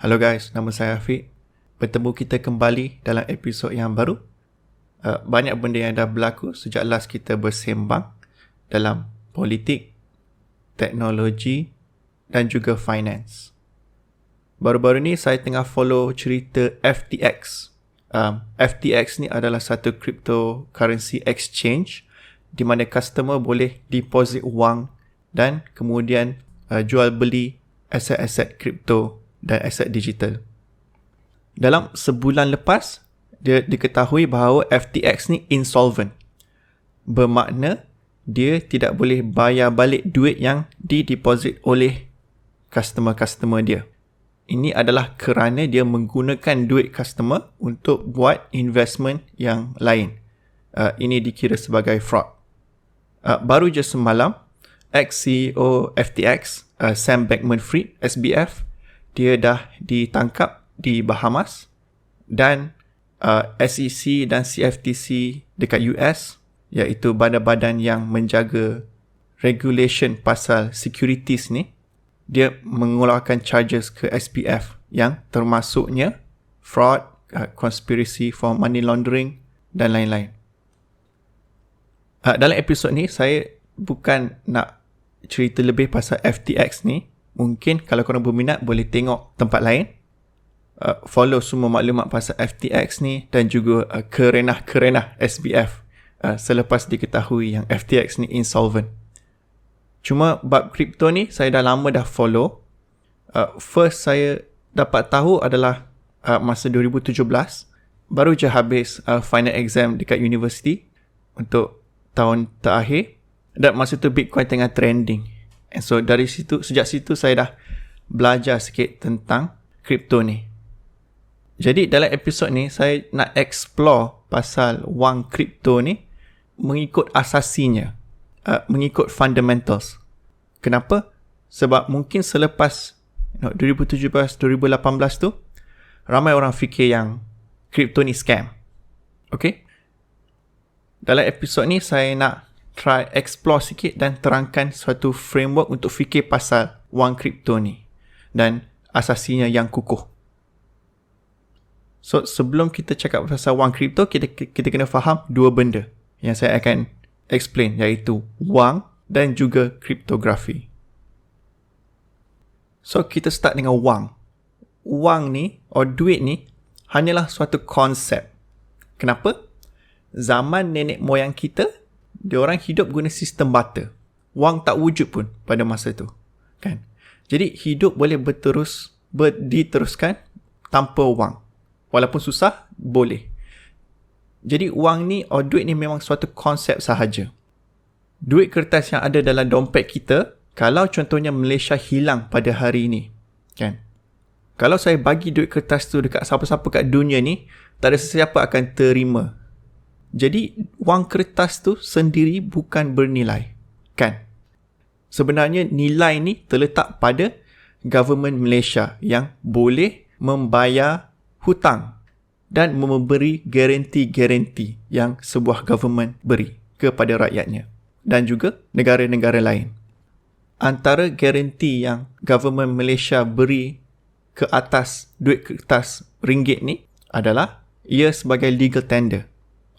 Halo guys, nama saya Afiq. Bertemu kita kembali dalam episod yang baru. Banyak benda yang dah berlaku sejak last kita bersembang dalam politik, teknologi dan juga finance. Baru-baru ni saya tengah follow cerita FTX. FTX ni adalah satu cryptocurrency exchange di mana customer boleh deposit wang dan kemudian jual beli aset-aset kripto dan aset digital. Dalam sebulan lepas, dia diketahui bahawa FTX ni insolvent. Bermakna, dia tidak boleh bayar balik duit yang dideposit oleh customer-customer dia. Ini adalah kerana dia menggunakan duit customer untuk buat investment yang lain. Ini dikira sebagai fraud. Baru je semalam, ex-CEO FTX, Sam Bankman-Fried, SBF, dia dah ditangkap di Bahamas dan SEC dan CFTC dekat US, iaitu badan-badan yang menjaga regulation pasal securities ni, dia mengeluarkan charges ke SBF yang termasuknya fraud, conspiracy for money laundering dan lain-lain. Dalam episod ni saya bukan nak cerita lebih pasal FTX ni. Mungkin kalau korang berminat boleh tengok tempat lain. Follow semua maklumat pasal FTX ni dan juga kerenah-kerenah SBF selepas diketahui yang FTX ni insolvent. Cuma bab kripto ni saya dah lama dah follow. First saya dapat tahu adalah masa 2017. Baru je habis final exam dekat university untuk tahun terakhir. Dan masa tu Bitcoin tengah trending. And so sejak situ saya dah belajar sikit tentang kripto ni. Jadi dalam episod ni saya nak explore pasal wang kripto ni mengikut asasinya, mengikut fundamentals. Kenapa? Sebab mungkin selepas 2017-2018 tu ramai orang fikir yang kripto ni scam. Okay? Dalam episod ni saya nak try explore sikit dan terangkan suatu framework untuk fikir pasal wang kripto ni dan asasinya yang kukuh. So, sebelum kita cakap pasal wang kripto, kita kena faham dua benda yang saya akan explain, iaitu wang dan juga kriptografi. So, kita start dengan wang. Wang ni, duit ni, hanyalah suatu konsep. Kenapa? Zaman nenek moyang kita, diorang hidup guna sistem barter. Wang tak wujud pun pada masa tu. Kan? Jadi hidup boleh diteruskan tanpa wang. Walaupun susah, boleh. Jadi wang ni duit ni memang suatu konsep sahaja. Duit kertas yang ada dalam dompet kita, kalau contohnya Malaysia hilang pada hari ini, kan? Kalau saya bagi duit kertas tu dekat siapa-siapa kat dunia ni, tak ada sesiapa akan terima. Jadi, wang kertas tu sendiri bukan bernilai. Kan? Sebenarnya nilai ni terletak pada government Malaysia yang boleh membayar hutang dan memberi garanti-garanti yang sebuah government beri kepada rakyatnya dan juga negara-negara lain. Antara garanti yang government Malaysia beri ke atas duit kertas ringgit ni adalah ia sebagai legal tender.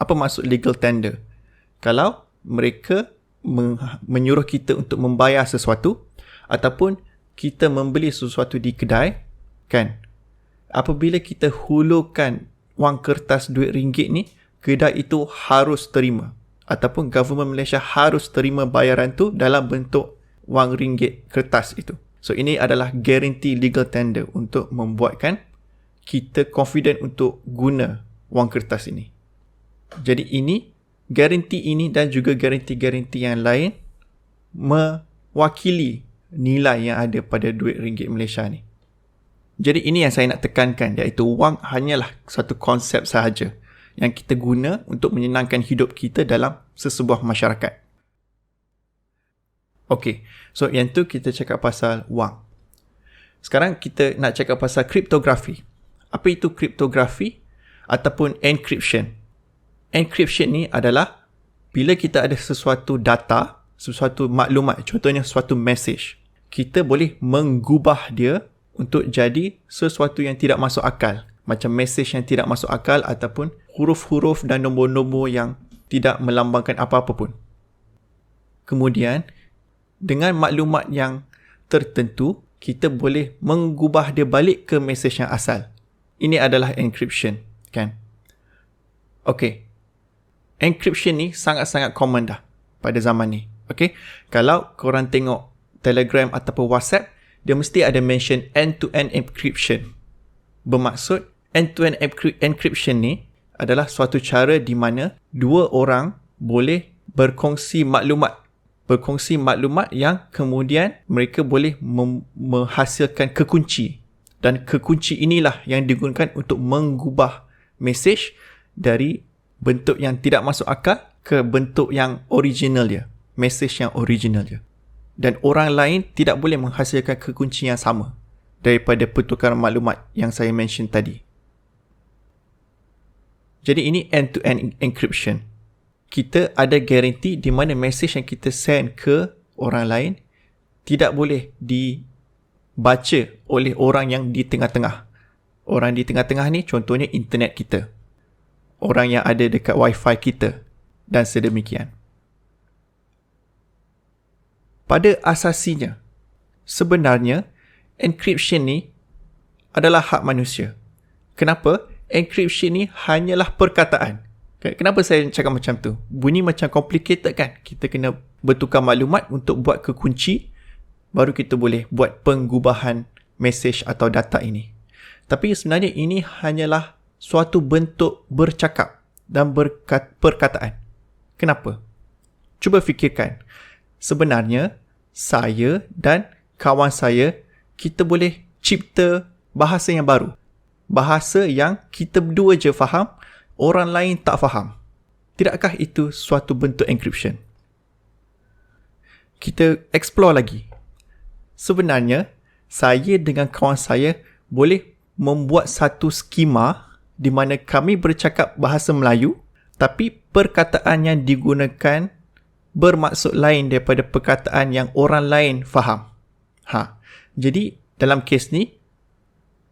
Apa maksud legal tender? Kalau mereka menyuruh kita untuk membayar sesuatu ataupun kita membeli sesuatu di kedai, kan? Apabila kita hulurkan wang kertas duit ringgit ni, kedai itu harus terima ataupun government Malaysia harus terima bayaran tu dalam bentuk wang ringgit kertas itu. So ini adalah guarantee legal tender untuk membuatkan kita confident untuk guna wang kertas ini. Jadi ini, garanti ini dan juga garanti-garanti yang lain mewakili nilai yang ada pada duit ringgit Malaysia ni. Jadi ini yang saya nak tekankan, iaitu wang hanyalah satu konsep sahaja yang kita guna untuk menyenangkan hidup kita dalam sesebuah masyarakat. Okay, so yang tu kita cakap pasal wang. Sekarang kita nak cakap pasal kriptografi. Apa itu kriptografi ataupun encryption? Encryption ni adalah bila kita ada sesuatu data, sesuatu maklumat, contohnya sesuatu message, kita boleh menggubah dia untuk jadi sesuatu yang tidak masuk akal. Macam mesej yang tidak masuk akal ataupun huruf-huruf dan nombor-nombor yang tidak melambangkan apa-apa pun. Kemudian, dengan maklumat yang tertentu, kita boleh mengubah dia balik ke mesej yang asal. Ini adalah encryption, kan? Okey. Encryption ni sangat-sangat common dah pada zaman ni. Okey. Kalau korang tengok Telegram ataupun WhatsApp, dia mesti ada mention end-to-end encryption. Bermaksud end-to-end encryption ni adalah suatu cara di mana dua orang boleh berkongsi maklumat yang kemudian mereka boleh menghasilkan kekunci, dan kekunci inilah yang digunakan untuk mengubah mesej dari bentuk yang tidak masuk akal ke bentuk yang original dia, mesej yang original dia. Dan orang lain tidak boleh menghasilkan kekunci yang sama daripada pertukaran maklumat yang saya mention tadi. Jadi ini end-to-end encryption. Kita ada guarantee di mana mesej yang kita send ke orang lain tidak boleh dibaca oleh orang yang di tengah-tengah. Orang di tengah-tengah ni contohnya internet kita, orang yang ada dekat wifi kita dan sedemikian. Pada asasinya, sebenarnya encryption ni adalah hak manusia. Kenapa? Encryption ni hanyalah perkataan. Kenapa saya cakap macam tu? Bunyi macam complicated kan? Kita kena bertukar maklumat untuk buat kekunci, baru kita boleh buat pengubahan mesej atau data ini. Tapi sebenarnya ini hanyalah suatu bentuk bercakap dan perkataan. Kenapa? Cuba fikirkan. Sebenarnya, saya dan kawan saya, kita boleh cipta bahasa yang baru. Bahasa yang kita berdua je faham, orang lain tak faham. Tidakkah itu suatu bentuk encryption? Kita explore lagi. Sebenarnya, saya dengan kawan saya boleh membuat satu skema di mana kami bercakap bahasa Melayu, tapi perkataan yang digunakan bermaksud lain daripada perkataan yang orang lain faham. Jadi, dalam kes ni,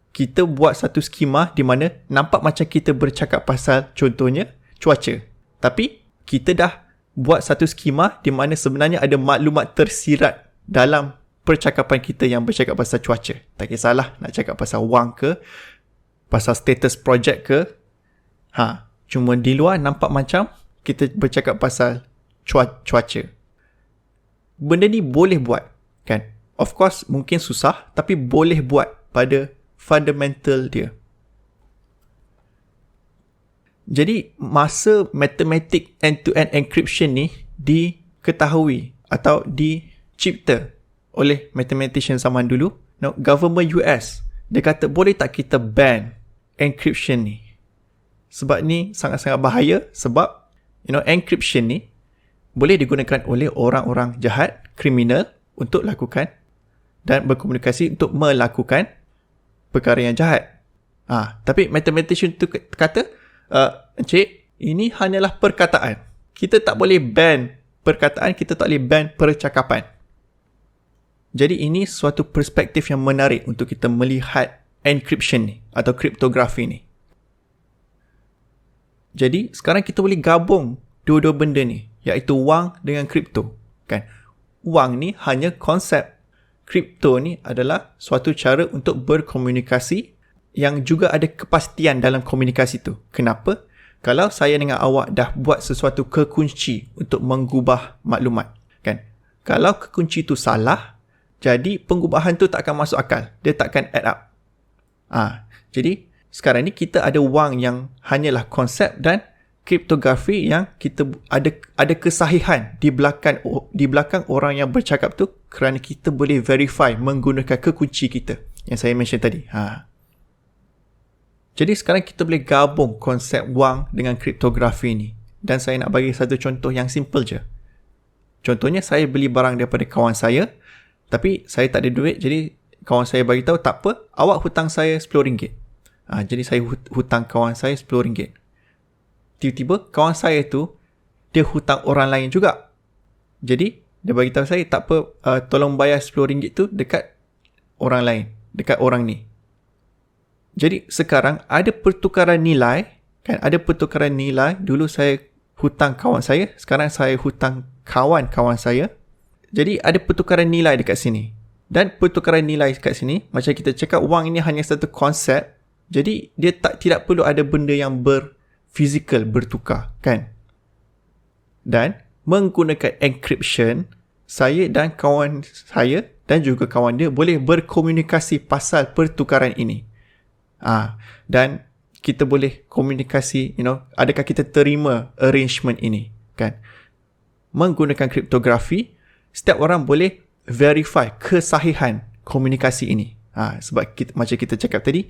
kita buat satu skema di mana nampak macam kita bercakap pasal contohnya cuaca. Tapi kita dah buat satu skema di mana sebenarnya ada maklumat tersirat dalam percakapan kita yang bercakap pasal cuaca. Tak kisahlah nak cakap pasal wang ke, pasal status projek ke. Cuma di luar nampak macam kita bercakap pasal cuaca. Benda ni boleh buat, kan? Of course mungkin susah, tapi boleh buat pada fundamental dia. Jadi masa matematik end-to-end encryption ni diketahui atau dicipta oleh mathematician zaman dulu, government US, dia kata boleh tak kita ban encryption ni? Sebab ni sangat-sangat bahaya, sebab encryption ni boleh digunakan oleh orang-orang jahat, kriminal untuk lakukan dan berkomunikasi untuk melakukan perkara yang jahat. Tapi mathematician tu kata, Encik, ini hanyalah perkataan. Kita tak boleh ban perkataan, kita tak boleh ban percakapan. Jadi ini suatu perspektif yang menarik untuk kita melihat encryption ni atau kriptografi ni. Jadi sekarang kita boleh gabung dua-dua benda ni, iaitu wang dengan kripto, kan? Wang ni hanya konsep. Kripto ni adalah suatu cara untuk berkomunikasi yang juga ada kepastian dalam komunikasi tu. Kenapa? Kalau saya dengan awak dah buat sesuatu kekunci untuk mengubah maklumat, kan? Kalau kekunci tu salah, jadi pengubahan tu tak akan masuk akal. Dia tak akan add up. Jadi sekarang ni kita ada wang yang hanyalah konsep dan kriptografi yang kita ada kesahihan di belakang orang yang bercakap tu, kerana kita boleh verify menggunakan kekunci kita yang saya mention tadi. Jadi sekarang kita boleh gabung konsep wang dengan kriptografi ni, dan saya nak bagi satu contoh yang simple je. Contohnya, saya beli barang daripada kawan saya, tapi saya tak ada duit, jadi kawan saya bagi tahu, tak apa, awak hutang saya RM10. Jadi saya hutang kawan saya RM10. Tiba-tiba kawan saya tu dia hutang orang lain juga. Jadi dia bagi tahu saya, tak apa, tolong bayar RM10 tu dekat orang lain, dekat orang ni. Jadi sekarang ada pertukaran nilai, kan? Ada pertukaran nilai. Dulu saya hutang kawan saya, sekarang saya hutang kawan-kawan saya. Jadi ada pertukaran nilai dekat sini. Dan pertukaran nilai dekat sini, macam kita cakap, wang ini hanya satu konsep. Jadi dia tidak perlu ada benda yang fizikal bertukar, kan? Dan menggunakan encryption, saya dan kawan saya dan juga kawan dia boleh berkomunikasi pasal pertukaran ini. Dan kita boleh komunikasi, adakah kita terima arrangement ini, kan? Menggunakan kriptografi, setiap orang boleh verify kesahihan komunikasi ini. Sebab macam kita cakap tadi,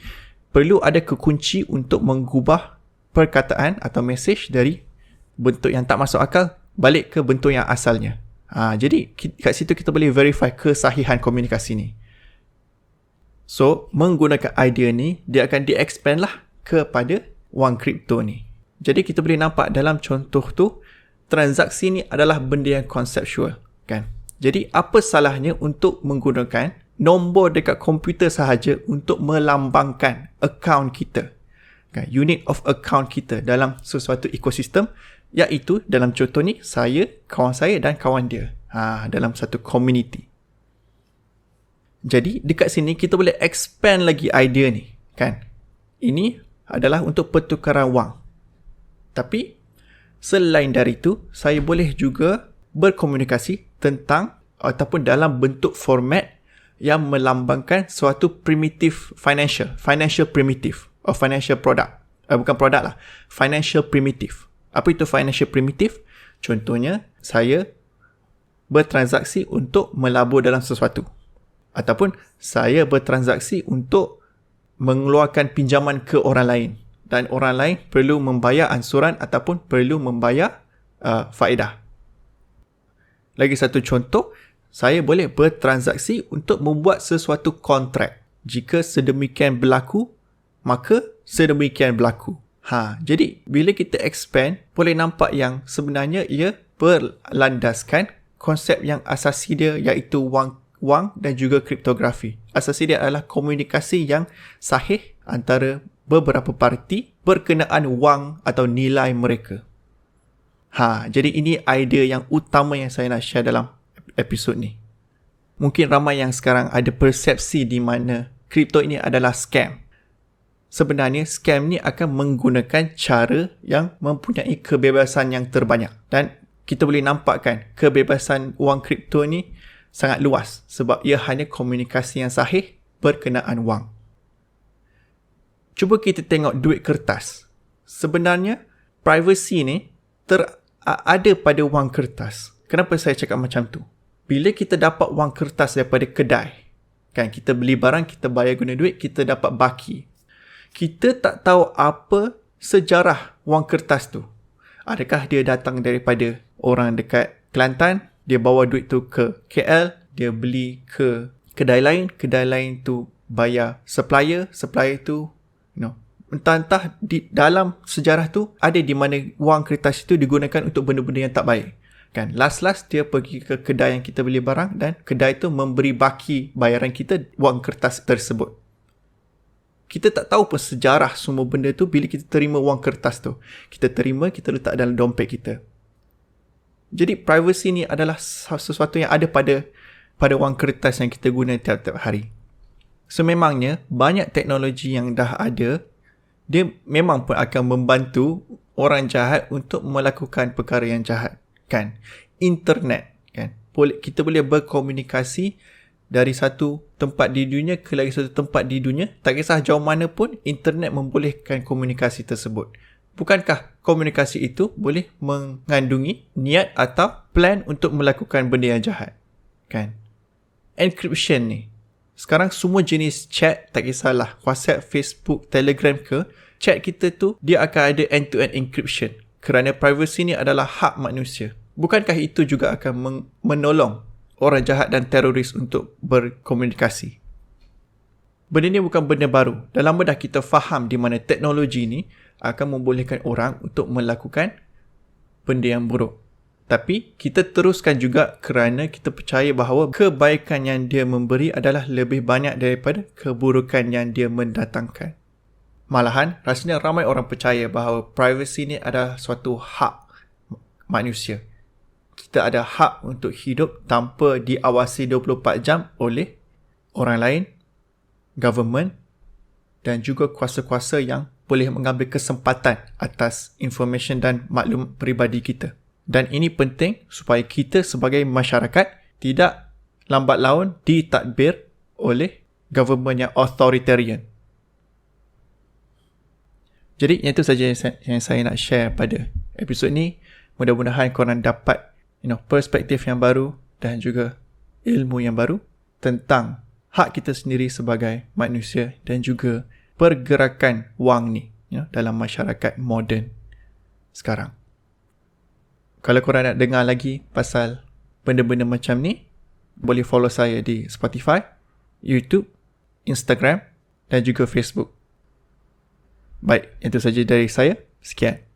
perlu ada kekunci untuk mengubah perkataan atau mesej dari bentuk yang tak masuk akal balik ke bentuk yang asalnya. Jadi kat situ kita boleh verify kesahihan komunikasi ni. So, menggunakan idea ni, dia akan di-expand lah kepada wang kripto ni. Jadi kita boleh nampak dalam contoh tu, transaksi ni adalah benda yang konseptual, kan? Jadi apa salahnya untuk menggunakan nombor dekat komputer sahaja untuk melambangkan akaun kita, kan? Unit of account kita dalam sesuatu ekosistem, iaitu dalam contoh ni, saya, kawan saya dan kawan dia. Dalam satu community. Jadi dekat sini kita boleh expand lagi idea ni, kan? Ini adalah untuk pertukaran wang. Tapi selain dari itu, saya boleh juga berkomunikasi tentang ataupun dalam bentuk format yang melambangkan suatu primitive financial primitive or financial product. Bukan produk lah, financial primitive. Apa itu financial primitive? Contohnya, saya bertransaksi untuk melabur dalam sesuatu. Ataupun saya bertransaksi untuk mengeluarkan pinjaman ke orang lain. Dan orang lain perlu membayar ansuran ataupun perlu membayar faedah. Lagi satu contoh, saya boleh bertransaksi untuk membuat sesuatu kontrak. Jika sedemikian berlaku, maka sedemikian berlaku. Jadi, bila kita expand, boleh nampak yang sebenarnya ia berlandaskan konsep yang asasi dia, iaitu wang dan juga kriptografi. Asasi dia adalah komunikasi yang sahih antara beberapa parti berkenaan wang atau nilai mereka. Jadi ini idea yang utama yang saya nak share dalam episod ni. Mungkin ramai yang sekarang ada persepsi di mana kripto ini adalah scam. Sebenarnya scam ni akan menggunakan cara yang mempunyai kebebasan yang terbanyak. Dan kita boleh nampakkan kebebasan wang kripto ni sangat luas sebab ia hanya komunikasi yang sahih berkenaan wang. Cuba kita tengok duit kertas. Sebenarnya privacy ni ada pada wang kertas. Kenapa saya cakap macam tu? Bila kita dapat wang kertas daripada kedai, kan, kita beli barang, kita bayar guna duit, kita dapat baki. Kita tak tahu apa sejarah wang kertas tu. Adakah dia datang daripada orang dekat Kelantan, dia bawa duit tu ke KL, dia beli ke kedai lain tu bayar supplier tu, entah-entah di dalam sejarah tu ada di mana wang kertas itu digunakan untuk benda-benda yang tak baik. Kan, last dia pergi ke kedai yang kita beli barang dan kedai tu memberi baki bayaran kita wang kertas tersebut. Kita tak tahu pun sejarah semua benda tu bila kita terima wang kertas tu. Kita terima, kita letak dalam dompet kita. Jadi privacy ni adalah sesuatu yang ada pada wang kertas yang kita guna tiap-tiap hari. Sememangnya banyak teknologi yang dah ada, dia memang pun akan membantu orang jahat untuk melakukan perkara yang jahat. Kan, internet, kan, kita boleh berkomunikasi dari satu tempat di dunia ke lagi satu tempat di dunia, tak kisah jauh mana pun internet membolehkan komunikasi tersebut. Bukankah komunikasi itu boleh mengandungi niat atau plan untuk melakukan benda yang jahat? Kan, encryption ni sekarang semua jenis chat, tak kisahlah WhatsApp, Facebook, Telegram ke, chat kita tu dia akan ada end-to-end encryption kerana privacy ni adalah hak manusia. Bukankah itu juga akan menolong orang jahat dan teroris untuk berkomunikasi? Benda ni bukan benda baru. Dah lama dah kita faham di mana teknologi ni akan membolehkan orang untuk melakukan benda yang buruk. Tapi kita teruskan juga kerana kita percaya bahawa kebaikan yang dia memberi adalah lebih banyak daripada keburukan yang dia mendatangkan. Malahan, rasanya ramai orang percaya bahawa privacy ni adalah suatu hak manusia. Kita ada hak untuk hidup tanpa diawasi 24 jam oleh orang lain, government dan juga kuasa-kuasa yang boleh mengambil kesempatan atas information dan maklum peribadi kita. Dan ini penting supaya kita sebagai masyarakat tidak lambat laun ditadbir oleh government yang authoritarian. Jadi itu saja yang saya nak share pada episod ni. Mudah-mudahan korang dapat perspektif yang baru dan juga ilmu yang baru tentang hak kita sendiri sebagai manusia dan juga pergerakan wang ni dalam masyarakat moden sekarang. Kalau korang nak dengar lagi pasal benda-benda macam ni, boleh follow saya di Spotify, YouTube, Instagram dan juga Facebook. Baik, itu saja dari saya. Sekian.